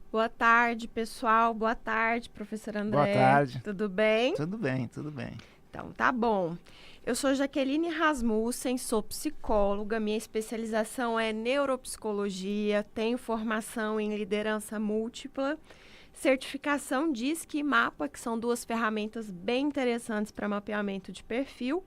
Boa tarde, pessoal. Boa tarde, professor Boa André. tarde. Tudo bem? Tudo bem, tudo bem. Então, tá bom. Eu sou Jaqueline Rasmussen, sou psicóloga. Minha especialização é neuropsicologia, tenho formação em liderança múltipla, certificação DISC e MAPA, que são duas ferramentas bem interessantes para mapeamento de perfil,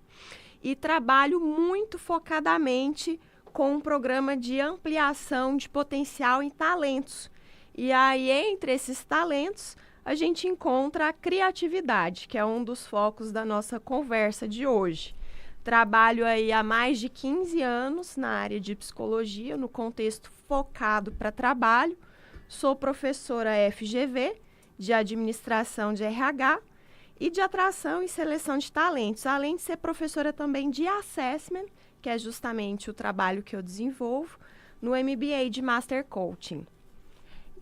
e trabalho muito focadamente com um programa de ampliação de potencial em talentos. E aí, entre esses talentos, a gente encontra a criatividade, que é um dos focos da nossa conversa de hoje. Trabalho aí há mais de 15 anos na área de psicologia, no contexto focado para trabalho. Sou professora FGV, de administração de RH, e de atração e seleção de talentos, além de ser professora também de assessment, que é justamente o trabalho que eu desenvolvo, no MBA de Master Coaching.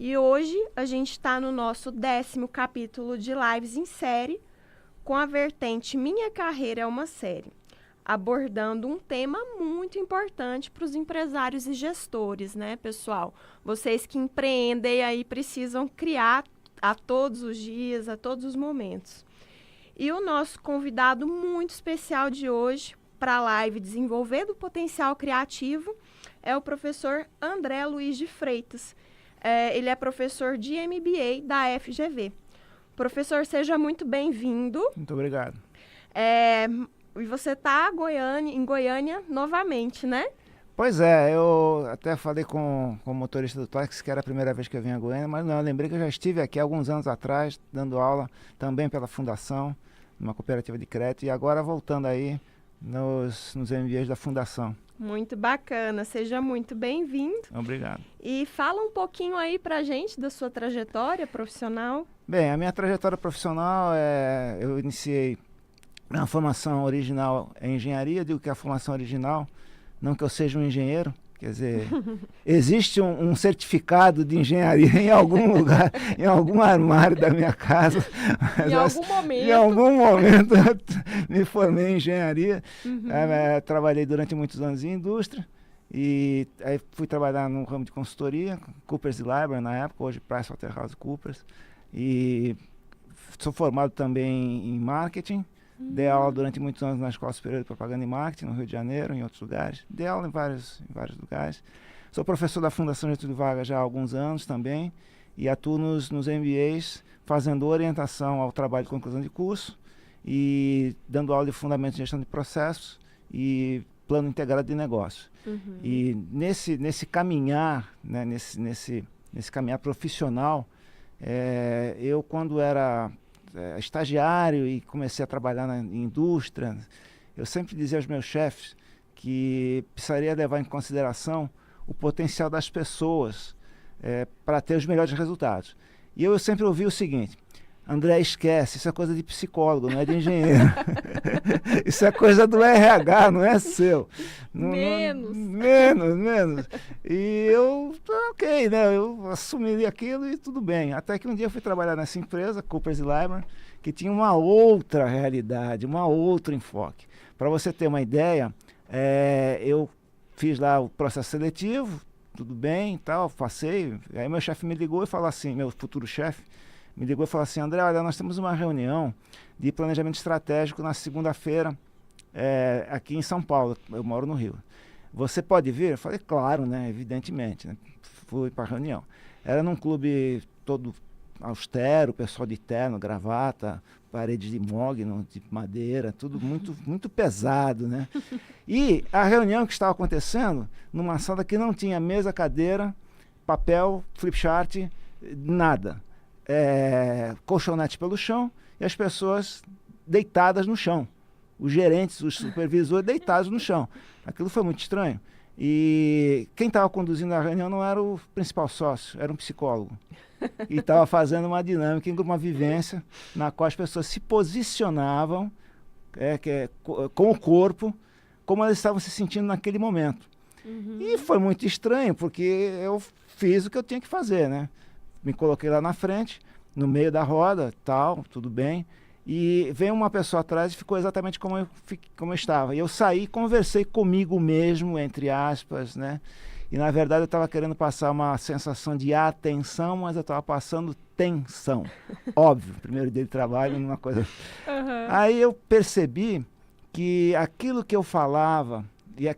E hoje a gente está no nosso 10º capítulo de lives em série, com a vertente Minha Carreira é uma Série, abordando um tema muito importante para os empresários e gestores, né, pessoal? Vocês que empreendem aí precisam criar a todos os dias, a todos os momentos. E o nosso convidado muito especial de hoje para a live Desenvolver do Potencial Criativo é o professor André Luiz de Freitas. Ele é professor de MBA da FGV. Professor, seja muito bem-vindo. Muito obrigado. E você está em Goiânia novamente, né? Pois é, eu até falei com o motorista do táxi que era a primeira vez que eu vim a Goiânia, mas não, eu lembrei que eu já estive aqui alguns anos atrás, dando aula também pela Fundação, numa cooperativa de crédito, e agora voltando aí nos MBAs da Fundação. Muito bacana, seja muito bem-vindo. Obrigado. E fala um pouquinho aí pra gente da sua trajetória profissional. Bem, a minha trajetória profissional, eu iniciei na formação original em engenharia. Digo que a formação original, não que eu seja um engenheiro, quer dizer, existe um certificado de engenharia em algum lugar, em algum armário da minha casa. Em algum momento eu me formei em engenharia. Trabalhei durante muitos anos em indústria e aí fui trabalhar no ramo de consultoria, Coopers & Lybrand na época, hoje PricewaterhouseCoopers, e sou formado também em marketing. Dei aula durante muitos anos na Escola Superior de Propaganda e Marketing, no Rio de Janeiro, em outros lugares. Dei aula em vários lugares. Sou professor da Fundação Getúlio Vargas já há alguns anos também, e atuo nos MBAs, fazendo orientação ao trabalho de conclusão de curso e dando aula de fundamentos de gestão de processos e plano integrado de negócio. E nesse caminhar, né, nesse caminhar profissional, eu quando era estagiário e comecei a trabalhar na indústria, eu sempre dizia aos meus chefes que precisaria levar em consideração o potencial das pessoas para ter os melhores resultados. E eu sempre ouvi o seguinte: André, esquece, isso é coisa de psicólogo, não é de engenheiro. Isso é coisa do RH, não é seu. Menos. E eu, ok, né? Eu assumi aquilo e tudo bem. Até que um dia eu fui trabalhar nessa empresa, Coopers & Lybrand, que tinha uma outra realidade, um outro enfoque. Para você ter uma ideia, eu fiz lá o processo seletivo, tudo bem e tal, passei. Aí meu chefe me ligou e falou assim, meu futuro chefe, me ligou e falou assim: André, olha, nós temos uma reunião de planejamento estratégico na segunda-feira aqui em São Paulo. Eu moro no Rio. Você pode vir? Eu falei, claro, né? Evidentemente. Né? Fui para a reunião. Era num clube todo austero, pessoal de terno, gravata, paredes de mogno, de madeira, tudo muito, muito pesado, né? E a reunião que estava acontecendo numa sala que não tinha mesa, cadeira, papel, flipchart, nada. Colchonete pelo chão e as pessoas deitadas no chão. Os gerentes, os supervisores deitados no chão. Aquilo foi muito estranho. E quem estava conduzindo a reunião não era o principal sócio, era um psicólogo. E estava fazendo uma dinâmica, uma vivência, na qual as pessoas se posicionavam com o corpo, como elas estavam se sentindo naquele momento. E foi muito estranho, porque eu fiz o que eu tinha que fazer, né? Me coloquei lá na frente, no meio da roda, tal, tudo bem. E veio uma pessoa atrás e ficou exatamente como eu estava. E eu saí, conversei comigo mesmo, entre aspas, né? E na verdade eu estava querendo passar uma sensação de atenção, mas eu estava passando tensão. Óbvio, primeiro dia de trabalho, uma coisa. Aí eu percebi que aquilo que eu falava,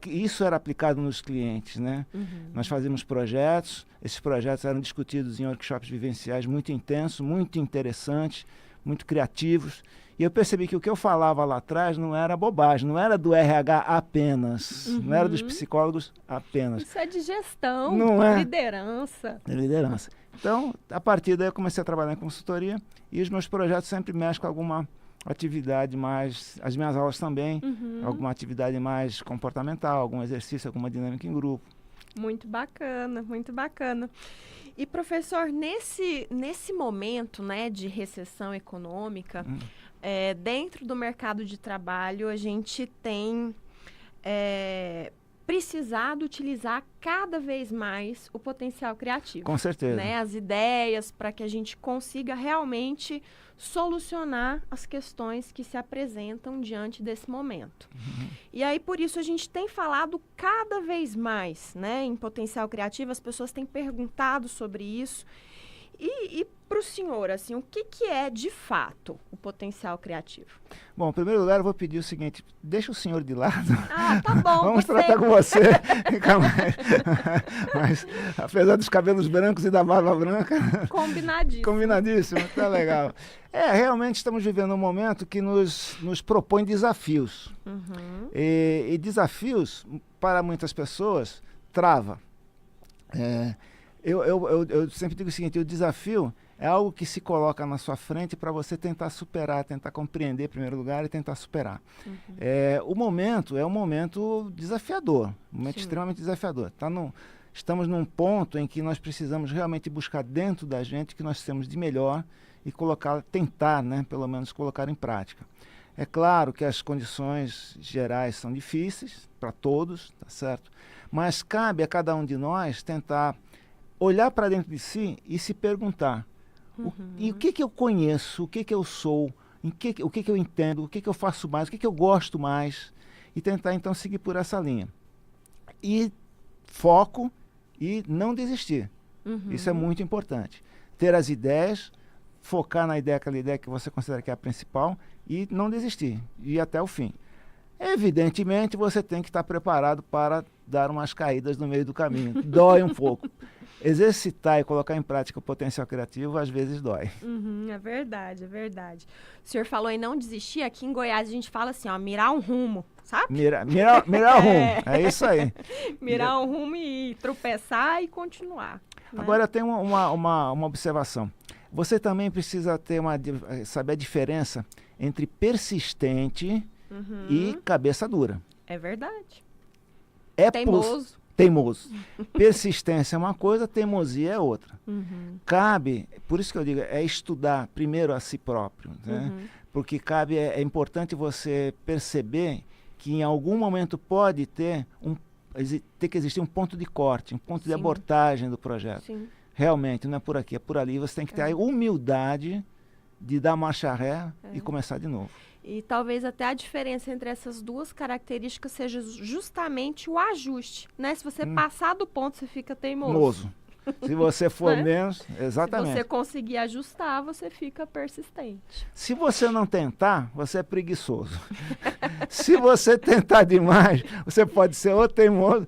isso era aplicado nos clientes, né? Nós fazíamos projetos, esses projetos eram discutidos em workshops vivenciais muito intensos, muito interessantes, muito criativos, e eu percebi que o que eu falava lá atrás não era bobagem, não era do RH apenas, não era dos psicólogos apenas. Isso é de gestão, não é? Liderança. Liderança. Então, a partir daí eu comecei a trabalhar em consultoria, e os meus projetos sempre mexem com alguma atividade mais, as minhas aulas também, alguma atividade mais comportamental, algum exercício, alguma dinâmica em grupo. Muito bacana, muito bacana. E, professor, nesse momento, né, de recessão econômica, dentro do mercado de trabalho, a gente tem precisado utilizar cada vez mais o potencial criativo. Com certeza. Né, as ideias para que a gente consiga realmente solucionar as questões que se apresentam diante desse momento. E aí, por isso, a gente tem falado cada vez mais, né, em potencial criativo, as pessoas têm perguntado sobre isso. E para o senhor, assim, o que é, de fato, o potencial criativo? Bom, em primeiro lugar, eu vou pedir o seguinte, deixa o senhor de lado. Ah, tá bom. Vamos tratar com você. Mas, apesar dos cabelos brancos e da barba branca... Combinadíssimo. Combinadíssimo, tá legal. Realmente estamos vivendo um momento que nos propõe desafios. E desafios, para muitas pessoas, trava. Eu sempre digo o seguinte, o desafio é algo que se coloca na sua frente para você tentar superar, tentar compreender em primeiro lugar e tentar superar. O momento é um momento desafiador, um momento extremamente desafiador. Estamos num ponto em que nós precisamos realmente buscar dentro da gente o que nós temos de melhor e tentar, né, pelo menos colocar em prática. É claro que as condições gerais são difíceis para todos, tá certo? Mas cabe a cada um de nós tentar olhar para dentro de si e se perguntar e o que eu conheço, o que eu sou, o que eu entendo, o que eu faço mais, o que eu gosto mais, e tentar então seguir por essa linha. E foco e não desistir. Isso é muito importante. Ter as ideias, focar aquela ideia que você considera que é a principal e não desistir, ir até o fim. Evidentemente, você tem que estar preparado para dar umas caídas no meio do caminho. Dói um pouco. Exercitar e colocar em prática o potencial criativo, às vezes dói. É verdade, é verdade. O senhor falou em não desistir, aqui em Goiás a gente fala assim, ó, mirar um rumo, sabe? Mirar o rumo, é isso aí. Mirar um rumo e tropeçar e continuar. Né? Agora, eu tenho uma observação. Você também precisa saber a diferença entre persistente e cabeça dura. É verdade. Teimoso. Persistência é uma coisa, teimosia é outra. Cabe, por isso que eu digo, é estudar primeiro a si próprio, né? Porque é importante você perceber que em algum momento pode ter que existir um ponto de corte, um ponto de abordagem do projeto. Realmente, não é por aqui, é por ali. Você tem que ter a humildade de dar marcha ré e começar de novo. E talvez até a diferença entre essas duas características seja justamente o ajuste, né? Se você passar do ponto, você fica teimoso. Se você for menos, exatamente. Se você conseguir ajustar, você fica persistente. Se você não tentar, você é preguiçoso. Se você tentar demais, você pode ser ou teimoso.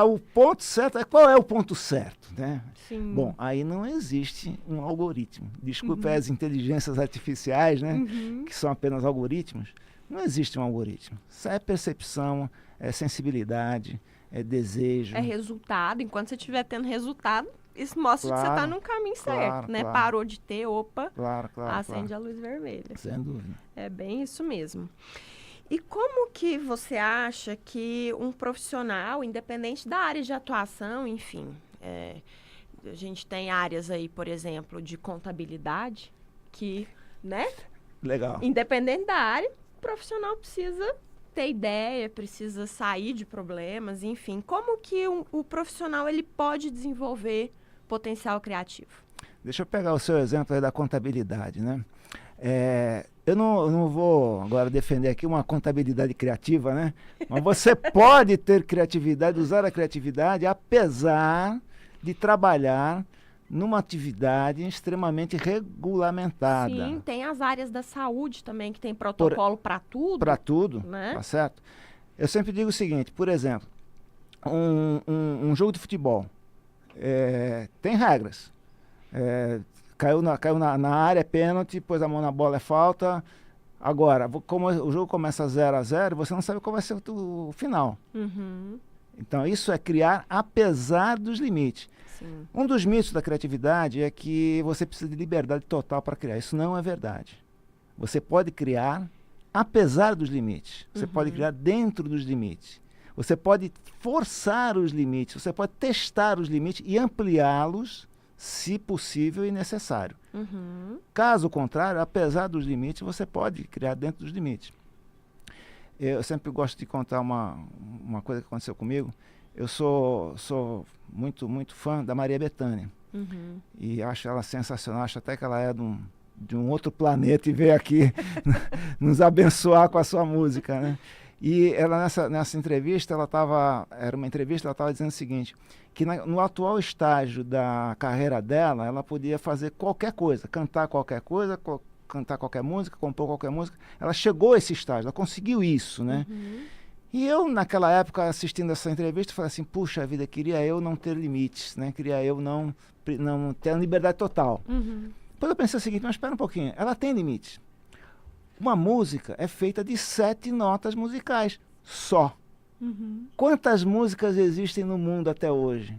O ponto certo, qual é o ponto certo, né? Sim. Bom, aí não existe um algoritmo. Desculpe as inteligências artificiais, né? Que são apenas algoritmos. Não existe um algoritmo. Isso é percepção, é sensibilidade, é desejo. É resultado. Enquanto você estiver tendo resultado, isso mostra que você está no caminho certo, né? Claro. Parou de ter, acende a luz vermelha. Sem dúvida. É bem isso mesmo. E como que você acha que um profissional, independente da área de atuação, enfim, a gente tem áreas aí, por exemplo, de contabilidade, que, né? Legal. Independente da área, o profissional precisa ter ideia, precisa sair de problemas, enfim. Como que o profissional ele pode desenvolver potencial criativo? Deixa eu pegar o seu exemplo aí da contabilidade, né? eu não vou agora defender aqui uma contabilidade criativa, né? Mas você pode ter criatividade, usar a criatividade, apesar de trabalhar numa atividade extremamente regulamentada. Sim, tem as áreas da saúde também, que tem protocolo para tudo. Para tudo, né? tá certo? Eu sempre digo o seguinte, por exemplo, um jogo de futebol tem regras. Caiu na área, é pênalti, pôs a mão na bola, é falta. Agora, como o jogo começa 0-0, você não sabe qual vai ser o final. Uhum. Então, isso é criar apesar dos limites. Sim. Um dos mitos da criatividade é que você precisa de liberdade total para criar. Isso não é verdade. Você pode criar apesar dos limites. Você pode criar dentro dos limites. Você pode forçar os limites. Você pode testar os limites e ampliá-los, se possível e necessário. Uhum. Caso contrário, apesar dos limites, você pode criar dentro dos limites. Eu sempre gosto de contar uma coisa que aconteceu comigo. Eu sou muito fã da Maria Bethânia. Uhum. E acho ela sensacional. Acho até que ela é de um outro planeta e veio aqui nos abençoar com a sua música, né? E ela nessa entrevista, era uma entrevista, ela estava dizendo o seguinte, que no atual estágio da carreira dela, ela podia fazer qualquer coisa, cantar qualquer coisa, cantar qualquer música, compor qualquer música. Ela chegou a esse estágio, ela conseguiu isso, né? Uhum. E eu, naquela época, assistindo essa entrevista, falei assim, puxa vida, queria eu não ter limites, né? Queria eu não ter a liberdade total. Uhum. Depois eu pensei o seguinte, mas espera um pouquinho, ela tem limites. Uma música é feita de 7 notas musicais, só. Uhum. Quantas músicas existem no mundo até hoje?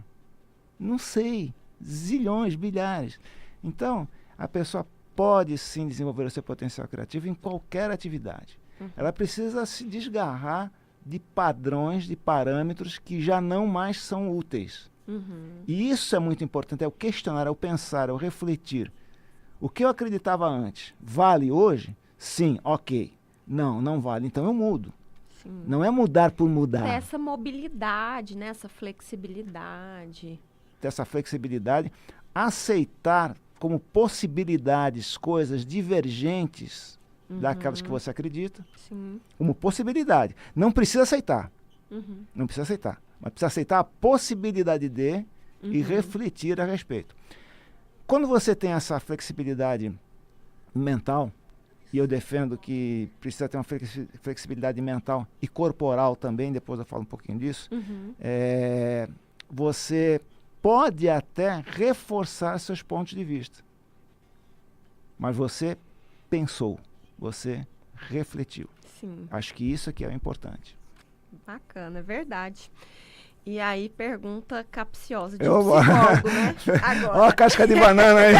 Não sei. Zilhões, bilhares. Então, a pessoa pode sim desenvolver o seu potencial criativo em qualquer atividade. Uhum. Ela precisa se desgarrar de padrões, de parâmetros que já não mais são úteis. Uhum. E isso é muito importante, é o questionar, é o pensar, é o refletir. O que eu acreditava antes, vale hoje? Sim, ok. Não vale, então eu mudo. Sim. Não é mudar por mudar. Ter essa mobilidade, né? Essa flexibilidade. Ter essa flexibilidade, aceitar como possibilidades coisas divergentes daquelas que você acredita, Sim. como possibilidade. Não precisa aceitar. Uhum. Não precisa aceitar. Mas precisa aceitar a possibilidade de e refletir a respeito. Quando você tem essa flexibilidade mental, e eu defendo que precisa ter uma flexibilidade mental e corporal também, depois eu falo um pouquinho disso, você pode até reforçar seus pontos de vista. Mas você pensou, você refletiu. Sim. Acho que isso aqui é o importante. Bacana, é verdade. E aí, pergunta capciosa de Eu psicólogo, né? Agora. Ó a casca de banana aí.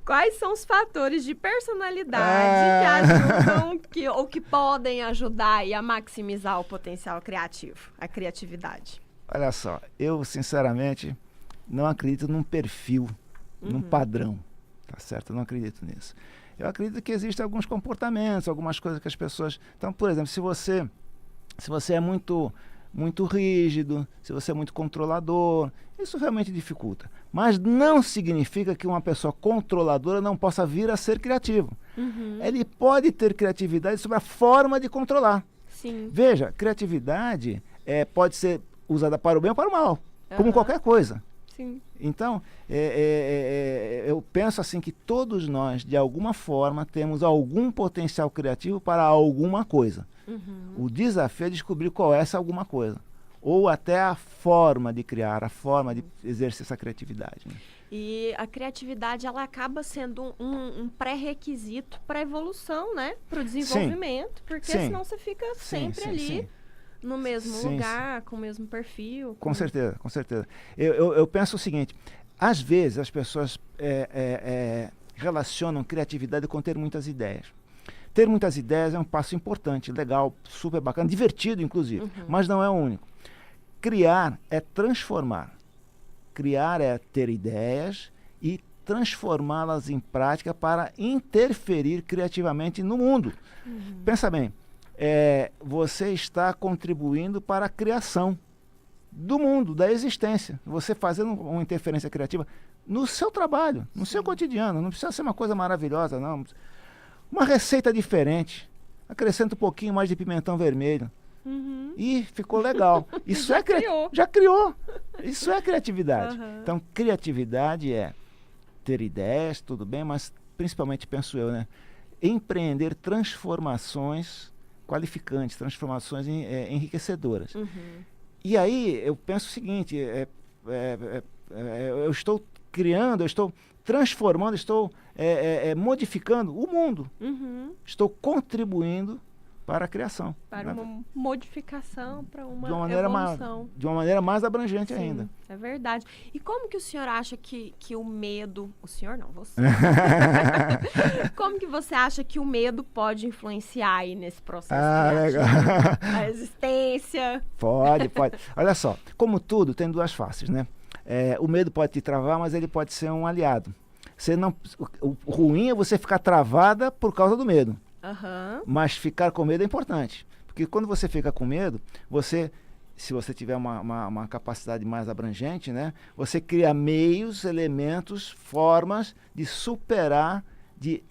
Quais são os fatores de personalidade que ajudam ou que podem ajudar aí a maximizar o potencial criativo, a criatividade? Olha só, eu sinceramente não acredito num perfil, num padrão, tá certo? Eu não acredito nisso. Eu acredito que existem alguns comportamentos, algumas coisas que as pessoas... Então, por exemplo, se você é muito rígido, se você é muito controlador, isso realmente dificulta. Mas não significa que uma pessoa controladora não possa vir a ser criativo. Ele pode ter criatividade sobre a forma de controlar. Sim. Veja, criatividade pode ser usada para o bem ou para o mal, como qualquer coisa. Sim. Então, eu penso assim que todos nós, de alguma forma, temos algum potencial criativo para alguma coisa. O desafio é descobrir qual é essa alguma coisa. Ou até a forma de criar, a forma de exercer essa criatividade. Né? E a criatividade, ela acaba sendo um pré-requisito para a evolução, né? Para o desenvolvimento, porque senão você fica sempre ali no mesmo lugar, com o mesmo perfil. Com certeza, com certeza. Eu penso o seguinte, às vezes as pessoas relacionam criatividade com ter muitas ideias. Ter muitas ideias é um passo importante, legal, super bacana, divertido inclusive, mas não é o único. Criar é transformar. Criar é ter ideias e transformá-las em prática para interferir criativamente no mundo. Pensa bem, você está contribuindo para a criação. do mundo, da existência. Você fazendo uma interferência criativa no seu trabalho, no seu cotidiano. Não precisa ser uma coisa maravilhosa, não. Uma receita diferente. Acrescenta um pouquinho mais de pimentão vermelho. E ficou legal. Isso já criou. Isso é criatividade. Então, criatividade é ter ideias, tudo bem, mas principalmente, penso eu, né? Empreender transformações qualificantes, transformações enriquecedoras. E aí eu penso o seguinte, eu estou criando, eu estou transformando, estou modificando o mundo. Estou contribuindo para a criação. Para uma modificação, para uma evolução. De uma maneira mais abrangente ainda. É verdade. E como que o senhor acha que o medo... O senhor não, você. Como que você acha que o medo pode influenciar aí nesse processo criativo? Legal. A existência? Pode. Olha só, como tudo, tem duas faces, né? O medo pode te travar, mas ele pode ser um aliado. O ruim é você ficar travada por causa do medo. Mas ficar com medo é importante. Porque quando você fica com medo, se você tiver uma capacidade mais abrangente, né, você cria meios, elementos, formas de superar, de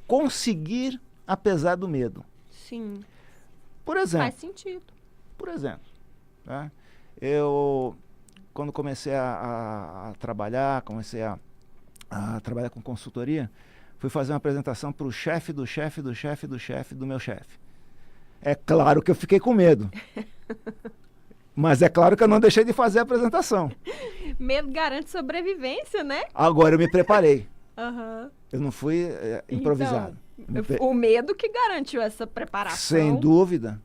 conseguir apesar do medo. Sim. Por exemplo. Faz sentido. Por exemplo, tá? Eu, quando comecei a trabalhar, trabalhar com consultoria, fui fazer uma apresentação para o chefe do chefe do chefe do chefe do meu chefe. É claro que eu fiquei com medo. Mas é claro que eu não deixei de fazer a apresentação. Medo garante sobrevivência, né? Agora eu me preparei. Eu não fui improvisado. Então, o medo que garantiu essa preparação. Sem dúvida.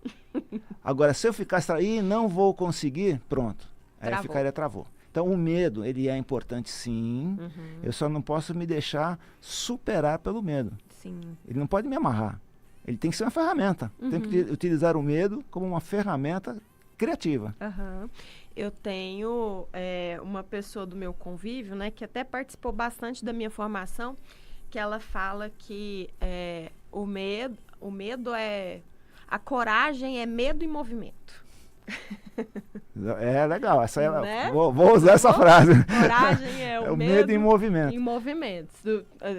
Agora, se eu ficasse não vou conseguir, pronto. Aí eu ficaria travou. Então, o medo, ele é importante, sim. Eu só não posso me deixar superar pelo medo. Sim. Ele não pode me amarrar. Ele tem que ser uma ferramenta. Tem que utilizar o medo como uma ferramenta criativa. Eu tenho uma pessoa do meu convívio, né, que até participou bastante da minha formação, que ela fala que o medo é... A coragem é medo em movimento. É legal, Né? vou usar essa frase. Coragem é o medo em movimento. Em movimentos.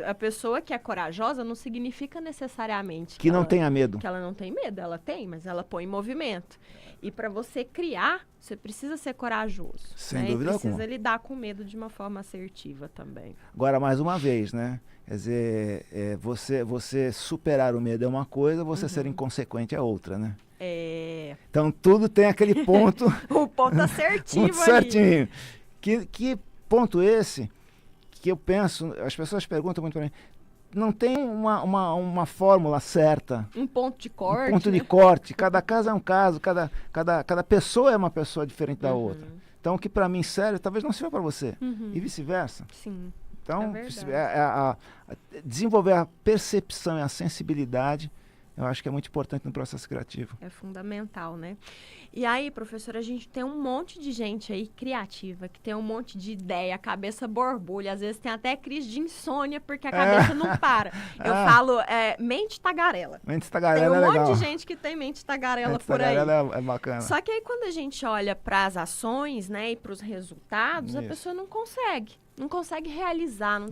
A pessoa que é corajosa não significa necessariamente que não tenha medo. Que ela não tem medo, ela tem, mas ela põe em movimento. E para você criar, você precisa ser corajoso. Sem dúvida alguma. Precisa lidar com medo de uma forma assertiva também. Agora, mais uma vez, né? Quer dizer, você superar o medo é uma coisa, você ser inconsequente é outra, né? Então, tudo tem aquele ponto... O ponto assertivo ponto certinho. Que ponto esse que eu penso... As pessoas perguntam muito para mim, não tem uma fórmula certa. Um ponto de corte, um ponto de corte. Cada caso é um caso, cada pessoa é uma pessoa diferente da outra. Então, o que para mim serve, talvez não sirva para você. E vice-versa. Sim. Então, desenvolver a percepção e a sensibilidade, eu acho que é muito importante no processo criativo. É fundamental, né? E aí, professora, a gente tem um monte de gente aí criativa, que tem um monte de ideia, a cabeça borbulha, às vezes tem até crise de insônia, porque a cabeça não para. Eu falo, mente tagarela. Mente tagarela é legal. Tem um monte de legal. gente que tem mente tagarela mente por tagarela aí. É bacana. Só que aí, quando a gente olha para as ações, né, e para os resultados, a pessoa não consegue realizar, não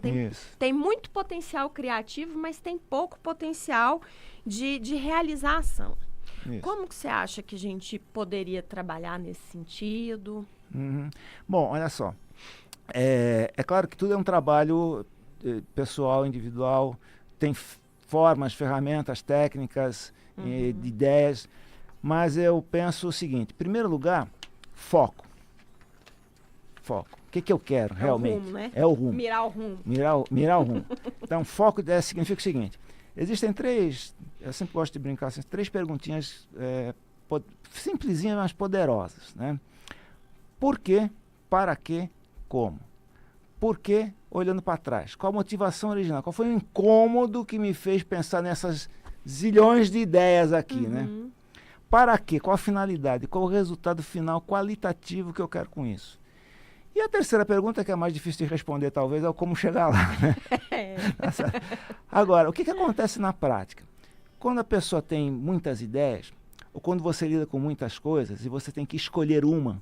tem muito potencial criativo, mas tem pouco potencial de realização. Isso. Como que você acha que a gente poderia trabalhar nesse sentido? Bom, olha só. É claro que tudo é um trabalho pessoal, individual, tem formas, ferramentas, técnicas, de ideias, mas eu penso o seguinte, em primeiro lugar, foco. O que eu quero realmente? O rumo, né? É o rumo. Mirar o rumo. Mirar o rumo. Então, foco significa o seguinte, existem eu sempre gosto de brincar assim, 3 perguntinhas simplesinhas, mas poderosas, né? Por quê? Para quê? Como? Por quê? Olhando para trás. Qual a motivação original? Qual foi o incômodo que me fez pensar nessas zilhões de ideias aqui, né? Para quê? Qual a finalidade? Qual o resultado final qualitativo que eu quero com isso? E a terceira pergunta, que é mais difícil de responder, talvez, é o como chegar lá, né? Agora, o que acontece na prática? Quando a pessoa tem muitas ideias, ou quando você lida com muitas coisas e você tem que escolher uma,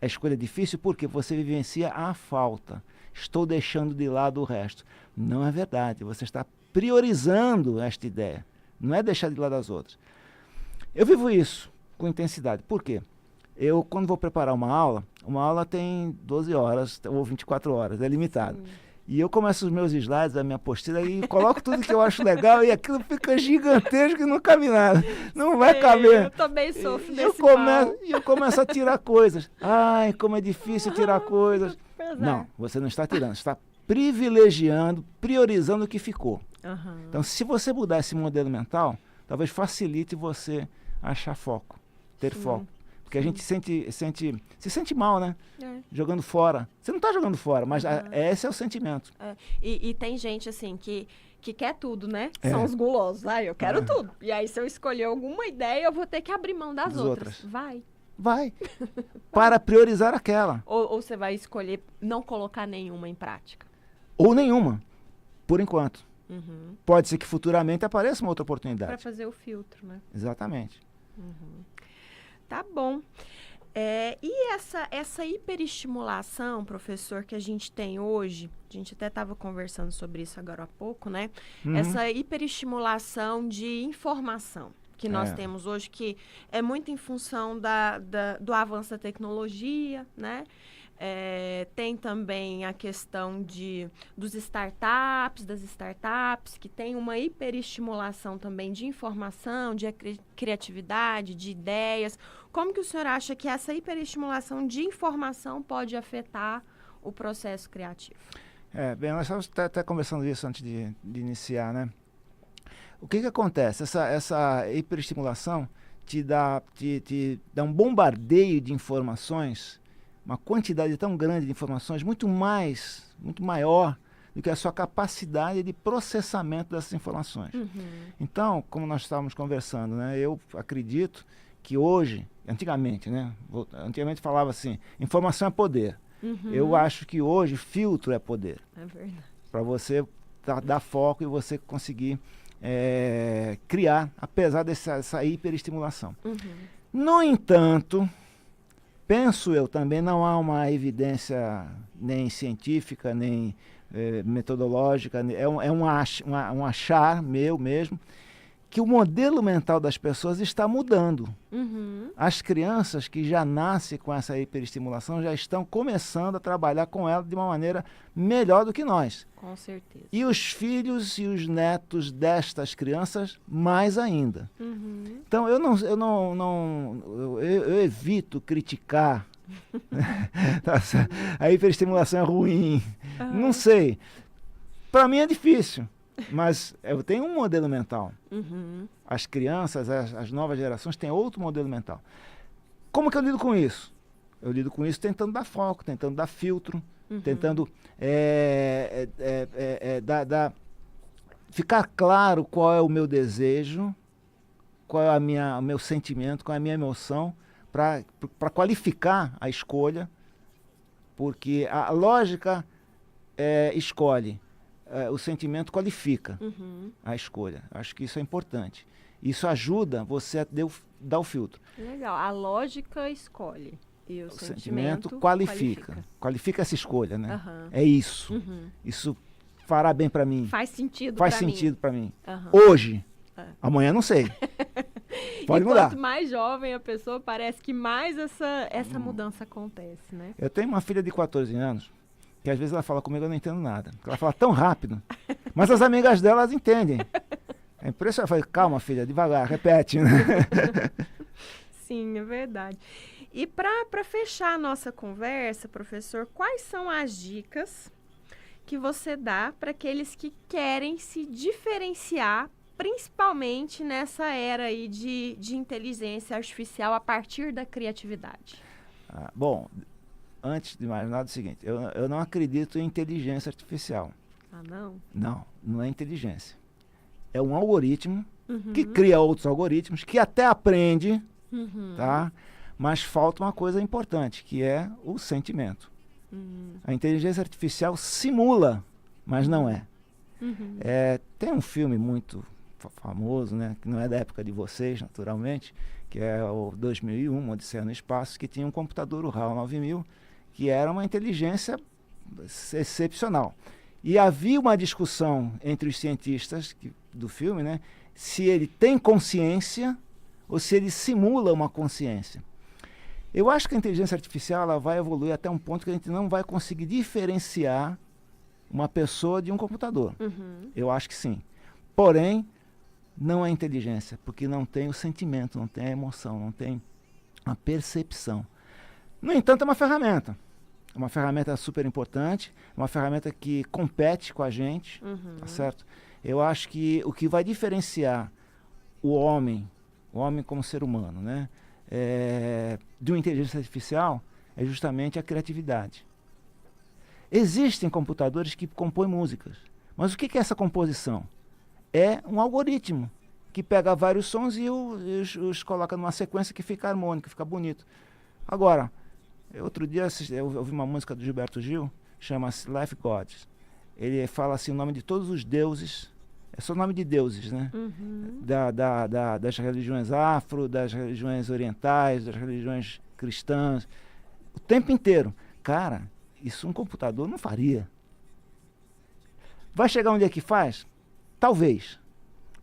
A escolha é difícil porque você vivencia a falta. Estou deixando de lado o resto. Não é verdade. Você está priorizando esta ideia. Não é deixar de lado as outras. Eu vivo isso com intensidade. Por quê? Eu, quando vou preparar uma aula tem 12 horas ou 24 horas, é limitado. E eu começo os meus slides, a minha apostila, e coloco tudo que eu acho legal e aquilo fica gigantesco e não cabe nada. Não vai caber. Eu também sofro desse mal. E eu começo a tirar coisas. Ai, como é difícil tirar coisas. Não, você não está tirando, está privilegiando, priorizando o que ficou. Então, se você mudar esse modelo mental, talvez facilite você achar foco, ter foco. Porque a gente se sente mal, né? Jogando fora. Você não está jogando fora, mas esse é o sentimento. E tem gente, assim, que quer tudo, né? São os gulosos. Eu quero tudo. E aí, se eu escolher alguma ideia, eu vou ter que abrir mão das outras. Vai. Para priorizar aquela. Ou você vai escolher não colocar nenhuma em prática. Ou nenhuma, por enquanto. Pode ser que futuramente apareça uma outra oportunidade. Para fazer o filtro, né? Exatamente. Tá bom. E essa hiperestimulação, professor, que a gente tem hoje, a gente até estava conversando sobre isso agora há pouco, né? Essa hiperestimulação de informação que nós temos hoje, que é muito em função do avanço da tecnologia, né? Tem também a questão das startups, que tem uma hiperestimulação também de informação, de criatividade, de ideias. Como que o senhor acha que essa hiperestimulação de informação pode afetar o processo criativo? Bem, nós estávamos até conversando isso antes de iniciar, né? O que acontece? Essa hiperestimulação te dá um bombardeio de informações, uma quantidade tão grande de informações, muito maior do que a sua capacidade de processamento dessas informações. Então, como nós estávamos conversando, né, eu acredito que hoje, antigamente falava assim, informação é poder. Eu acho que hoje filtro é poder. É verdade. Para você dar foco e você conseguir criar, apesar dessa hiperestimulação. No entanto, penso eu também, não há uma evidência nem científica, nem metodológica, é um achar meu mesmo, que o modelo mental das pessoas está mudando. As crianças que já nascem com essa hiperestimulação já estão começando a trabalhar com ela de uma maneira melhor do que nós. Com certeza. E os filhos e os netos destas crianças, mais ainda. Então, eu evito criticar. A hiperestimulação é ruim. Não sei. Para mim é difícil. Mas eu tenho um modelo mental. As crianças, as novas gerações têm outro modelo mental. Como que eu lido com isso? Eu lido com isso tentando dar foco, tentando dar filtro, tentando ficar claro qual é o meu desejo, qual é o meu sentimento, qual é a minha emoção, para qualificar a escolha, porque a lógica escolhe. O sentimento qualifica a escolha. Acho que isso é importante. Isso ajuda você a dar o filtro. Legal. A lógica escolhe. E o sentimento qualifica. Qualifica essa escolha, né? É isso. Isso fará bem para mim. Faz sentido para mim. Hoje. Amanhã não sei. Pode mudar. Quanto mais jovem a pessoa, parece que mais essa mudança acontece, né? Eu tenho uma filha de 14 anos, que às vezes ela fala comigo, eu não entendo nada. Ela fala tão rápido. Mas as amigas dela, elas entendem. É impressionante. Eu falo, calma, filha, devagar, repete. Né? Sim, é verdade. E para fechar a nossa conversa, professor, quais são as dicas que você dá para aqueles que querem se diferenciar, principalmente nessa era aí de inteligência artificial a partir da criatividade? Bom, antes de mais nada, é o seguinte, eu não acredito em inteligência artificial. Não? Não é inteligência. É um algoritmo que cria outros algoritmos, que até aprende, tá? Mas falta uma coisa importante, que é o sentimento. A inteligência artificial simula, mas não é. Tem um filme muito famoso, né, que não é da época de vocês, naturalmente, que é o 2001, Odisseia no Espaço, que tinha um computador, o HAL 9000, que era uma inteligência excepcional. E havia uma discussão entre os cientistas do filme, né, se ele tem consciência ou se ele simula uma consciência. Eu acho que a inteligência artificial ela vai evoluir até um ponto que a gente não vai conseguir diferenciar uma pessoa de um computador. Eu acho que sim. Porém, não é inteligência, porque não tem o sentimento, não tem a emoção, não tem a percepção. No entanto, é uma ferramenta. É uma ferramenta super importante, uma ferramenta que compete com a gente, tá certo? Eu acho que o que vai diferenciar o homem como ser humano, né, de uma inteligência artificial é justamente a criatividade. Existem computadores que compõem músicas, mas o que é essa composição? É um algoritmo que pega vários sons e os coloca numa sequência que fica harmônica, fica bonito. Agora, outro dia eu ouvi uma música do Gilberto Gil, chama-se Life Gods. Ele fala assim o nome de todos os deuses, é só o nome de deuses, né? Das religiões afro, das religiões orientais, das religiões cristãs, o tempo inteiro. Cara, isso um computador não faria. Vai chegar um dia que faz? Talvez.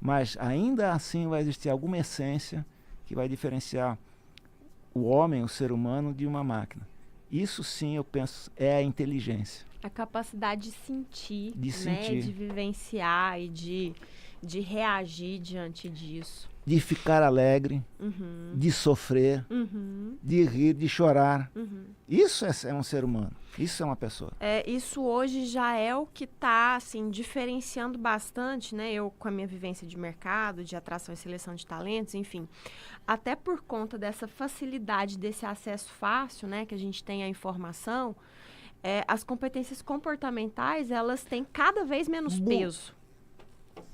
Mas ainda assim vai existir alguma essência que vai diferenciar o homem, o ser humano, de uma máquina. Isso sim, eu penso, é a inteligência. A capacidade de sentir, de vivenciar e de reagir diante disso. De ficar alegre, de sofrer, de rir, de chorar. Isso é um ser humano, isso é uma pessoa. Isso hoje já é o que está assim, diferenciando bastante, né? Eu com a minha vivência de mercado, de atração e seleção de talentos, enfim. Até por conta dessa facilidade, desse acesso fácil, né? Que a gente tem à informação, as competências comportamentais, elas têm cada vez menos peso.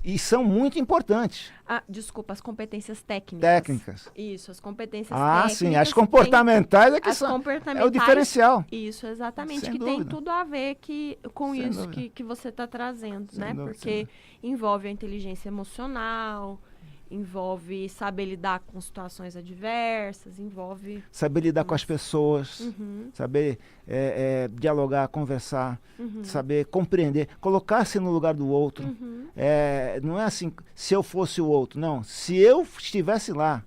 E são muito importantes. Desculpa, as competências técnicas. Técnicas. Isso, as competências técnicas. Sim, as comportamentais é que são. É o diferencial. Isso, exatamente. Sem que dúvida. tem tudo a ver com Sem isso dúvida. que você está trazendo, Sem né? dúvida, Porque envolve a inteligência emocional, envolve saber lidar com situações adversas, envolve... Saber lidar com as pessoas, saber dialogar, conversar, saber compreender, colocar-se no lugar do outro. Não é assim, se eu fosse o outro, não. Se eu estivesse lá,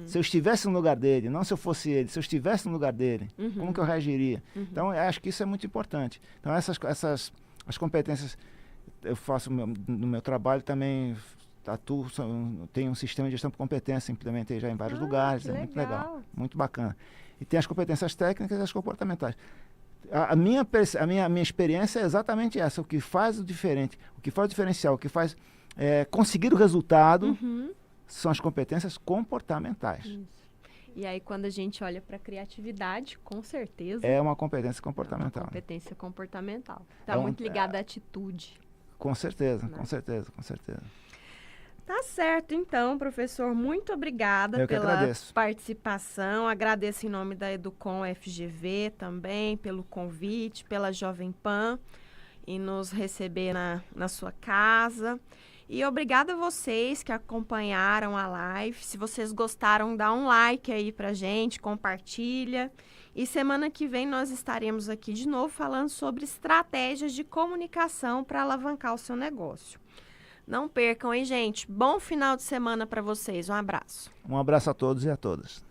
se eu estivesse no lugar dele, não se eu fosse ele, se eu estivesse no lugar dele, como que eu reagiria? Então, eu acho que isso é muito importante. Então, as competências, eu faço no meu trabalho também... tem um sistema de gestão por competência, implementei já em vários lugares, é muito legal, muito bacana. E tem as competências técnicas e as comportamentais. A minha experiência é exatamente essa, o que faz o diferente, o que faz o diferencial, o que faz conseguir o resultado são as competências comportamentais. Isso. E aí, quando a gente olha para a criatividade, com certeza... É uma competência comportamental. É uma competência comportamental. Está muito ligada à atitude. Com certeza, com certeza, com certeza. Tá certo, então, professor. Muito obrigada pela participação. Agradeço em nome da Educom FGV também, pelo convite, pela Jovem Pan, e nos receber na sua casa. E obrigada a vocês que acompanharam a live. Se vocês gostaram, dá um like aí pra gente, compartilha. E semana que vem nós estaremos aqui de novo falando sobre estratégias de comunicação para alavancar o seu negócio. Não percam, hein, gente? Bom final de semana para vocês. Um abraço. Um abraço a todos e a todas.